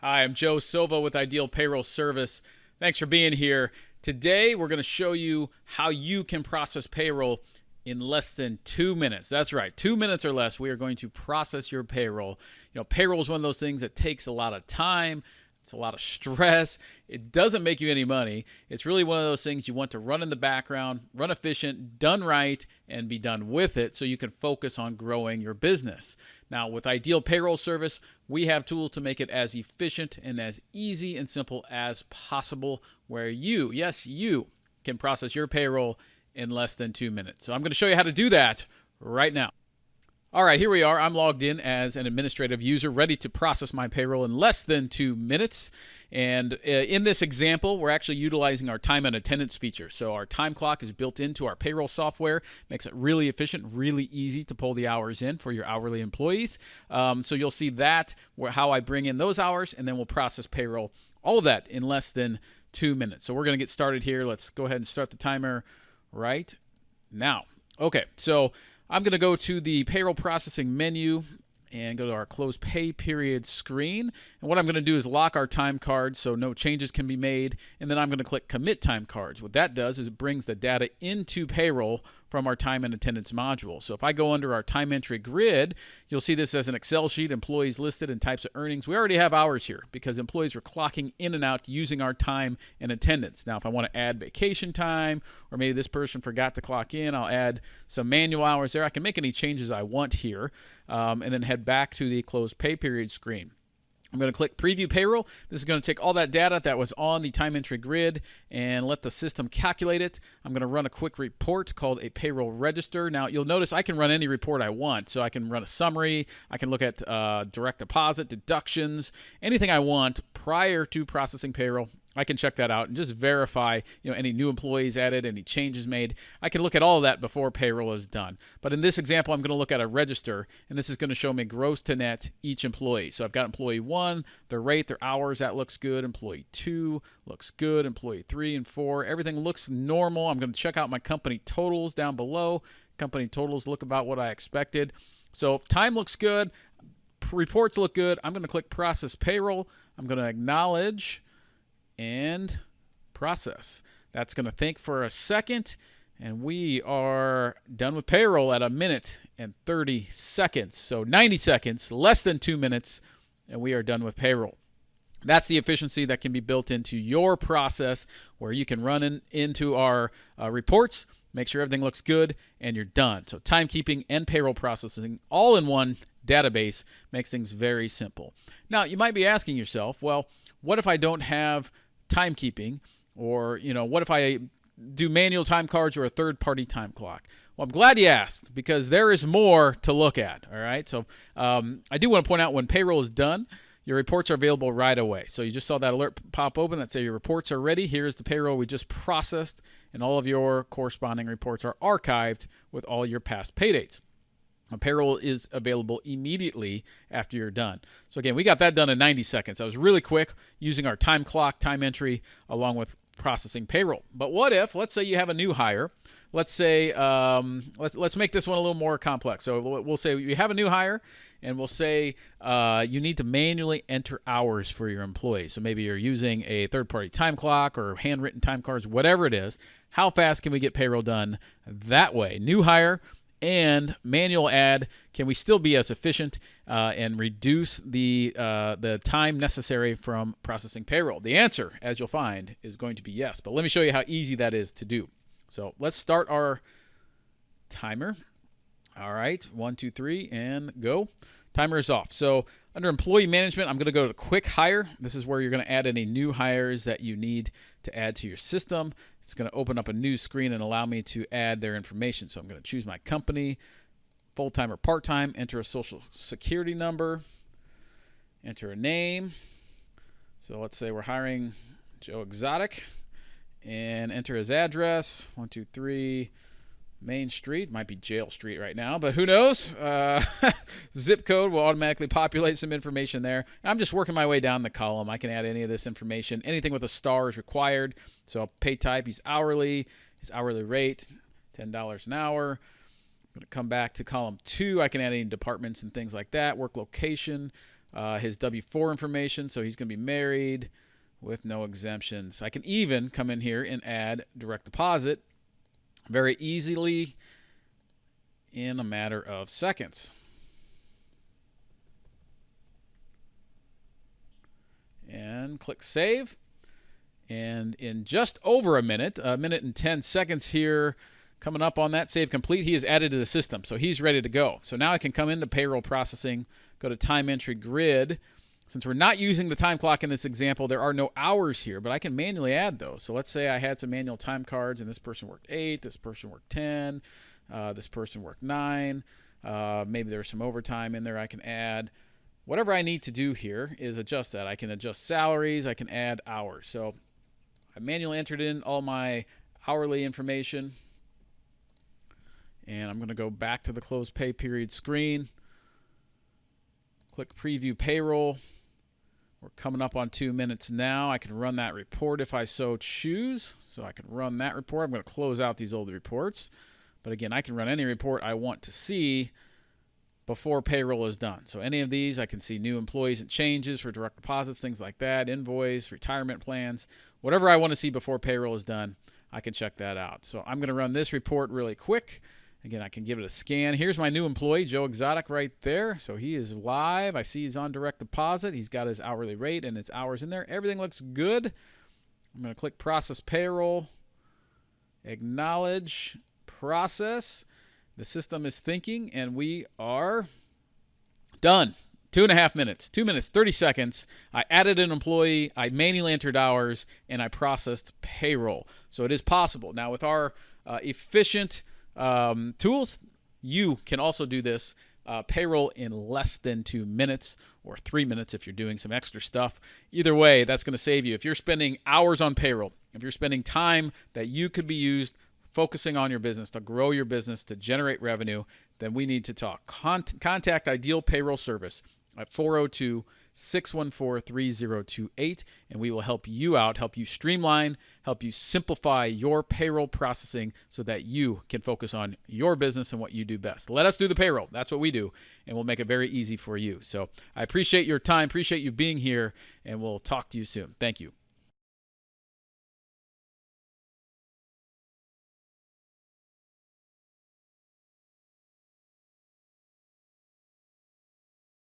Hi, I'm Joe Silva with Ideal Payroll Service. Thanks for being here. Today, we're going to show you how you can process payroll in less than 2 minutes. That's right, 2 minutes or less, we are going to process your payroll. Payroll is one of those things that takes a lot of time. It's a lot of stress. It doesn't make you any money. It's really one of those things you want to run in the background, run efficient, done right, and be done with it so you can focus on growing your business. Now, with Ideal Payroll Service, we have tools to make it as efficient and as easy and simple as possible, where you, yes, you, can process your payroll in less than 2 minutes. So I'm going to show you how to do that right now. All right, here we are. I'm logged in as an administrative user, ready to process my payroll in less than 2 minutes. And in this example, we're actually utilizing our time and attendance feature. So our time clock is built into our payroll software, makes it really efficient, really easy to pull the hours in for your hourly employees. So you'll see that, how I bring in those hours, and then we'll process payroll, all of that in less than 2 minutes. So we're going to get started here. Let's go ahead and start the timer right now. Okay, so I'm going to go to the payroll processing menu and go to our close pay period screen. And what I'm going to do is lock our time cards so no changes can be made. And then I'm going to click commit time cards. What that does is it brings the data into payroll from our time and attendance module. So if I go under our time entry grid, you'll see this as an Excel sheet, employees listed and types of earnings. We already have hours here because employees are clocking in and out using our time and attendance. Now, if I want to add vacation time, or maybe this person forgot to clock in, I'll add some manual hours there. I can make any changes I want here, and then head back to the close pay period screen. I'm going to click Preview Payroll. This is going to take all that data that was on the time entry grid and let the system calculate it. I'm going to run a quick report called a Payroll Register. Now, you'll notice I can run any report I want. So I can run a summary. I can look at direct deposit, deductions, anything I want prior to processing payroll. I can check that out and just verify, any new employees added, any changes made. I can look at all of that before payroll is done. But in this example, I'm going to look at a register, and this is going to show me gross to net each employee. So I've got employee 1, their rate, their hours, that looks good. Employee 2 looks good. Employee 3 and 4, everything looks normal. I'm going to check out my company totals down below. Company totals look about what I expected. So if time looks good, reports look good, I'm going to click Process Payroll. I'm going to acknowledge and process. That's going to think for a second, and we are done with payroll at 1 minute and 30 seconds. So 90 seconds, less than 2 minutes, and we are done with payroll. That's the efficiency that can be built into your process, where you can run into our reports, make sure everything looks good, and you're done. So timekeeping and payroll processing all in one database makes things very simple. Now, you might be asking yourself, well, what if I don't have timekeeping, or what if I do manual time cards or a third-party time clock? Well, I'm glad you asked, because there is more to look at. All right, so I do want to point out, when payroll is done, your reports are available right away. So you just saw that alert pop open that say your reports are ready. Here's the payroll we just processed, and all of your corresponding reports are archived with all your past pay dates. Payroll is available immediately after you're done. So again, we got that done in 90 seconds. That was really quick, using our time clock, time entry, along with processing payroll. But what if, let's say you have a new hire. Let's say, let's make this one a little more complex. So we'll say you have a new hire, and we'll say you need to manually enter hours for your employees. So maybe you're using a third-party time clock or handwritten time cards, whatever it is. How fast can we get payroll done that way? New hire and manual add, can we still be as efficient and reduce the time necessary from processing payroll? The answer, as you'll find, is going to be yes. But let me show you how easy that is to do. So let's start our timer. All right, 1, 2, 3, and go. Timer is off. So under employee management, I'm going to go to quick hire. This is where you're going to add any new hires that you need to add to your system. It's going to open up a new screen and allow me to add their information. So I'm going to choose my company, full-time or part-time, enter a social security number, enter a name. So let's say we're hiring Joe Exotic, and enter his address, 123 Main Street. Might be Jail Street right now, but who knows? Zip code will automatically populate some information there. I'm just working my way down the column. I can add any of this information. Anything with a star is required. So pay type, he's hourly. His hourly rate, $10 an hour. I'm going to come back to column 2. I can add any departments and things like that. Work location. his W-4 information. So he's going to be married with no exemptions. I can even come in here and add direct deposit very easily in a matter of seconds. And click save. And in just over a minute and 10 seconds here, coming up on that save complete, he is added to the system. So he's ready to go. So now I can come into payroll processing, go to time entry grid. Since we're not using the time clock in this example, there are no hours here, but I can manually add those. So let's say I had some manual time cards and this person worked 8, this person worked 10, this person worked 9. Maybe there's some overtime in there I can add. Whatever I need to do here is adjust that. I can adjust salaries, I can add hours. So I manually entered in all my hourly information. And I'm going to go back to the close pay period screen. Click preview payroll. We're coming up on 2 minutes now. I can run that report if I so choose. So I can run that report. I'm going to close out these old reports. But again, I can run any report I want to see before payroll is done. So any of these, I can see new employees and changes for direct deposits, things like that, invoice, retirement plans, whatever I want to see before payroll is done, I can check that out. So I'm going to run this report really quick. Again, I can give it a scan. Here's my new employee, Joe Exotic, right there. So he is live. I see he's on direct deposit. He's got his hourly rate and his hours in there. Everything looks good. I'm going to click process payroll, acknowledge, process. The system is thinking, and we are done. 2.5 minutes, 2 minutes, 30 seconds. I added an employee, I manually entered hours, and I processed payroll. So it is possible. Now, with our efficient tools, you can also do this payroll in less than 2 minutes or 3 minutes if you're doing some extra stuff. Either way, that's going to save you. If you're spending hours on payroll, if you're spending time that you could be used focusing on your business, to grow your business, to generate revenue, then we need to talk. Contact Ideal Payroll Service at 402-614-3028, and we will help you out, help you streamline, help you simplify your payroll processing so that you can focus on your business and what you do best. Let us do the payroll. That's what we do, and we'll make it very easy for you. So I appreciate your time, appreciate you being here, and we'll talk to you soon. Thank you.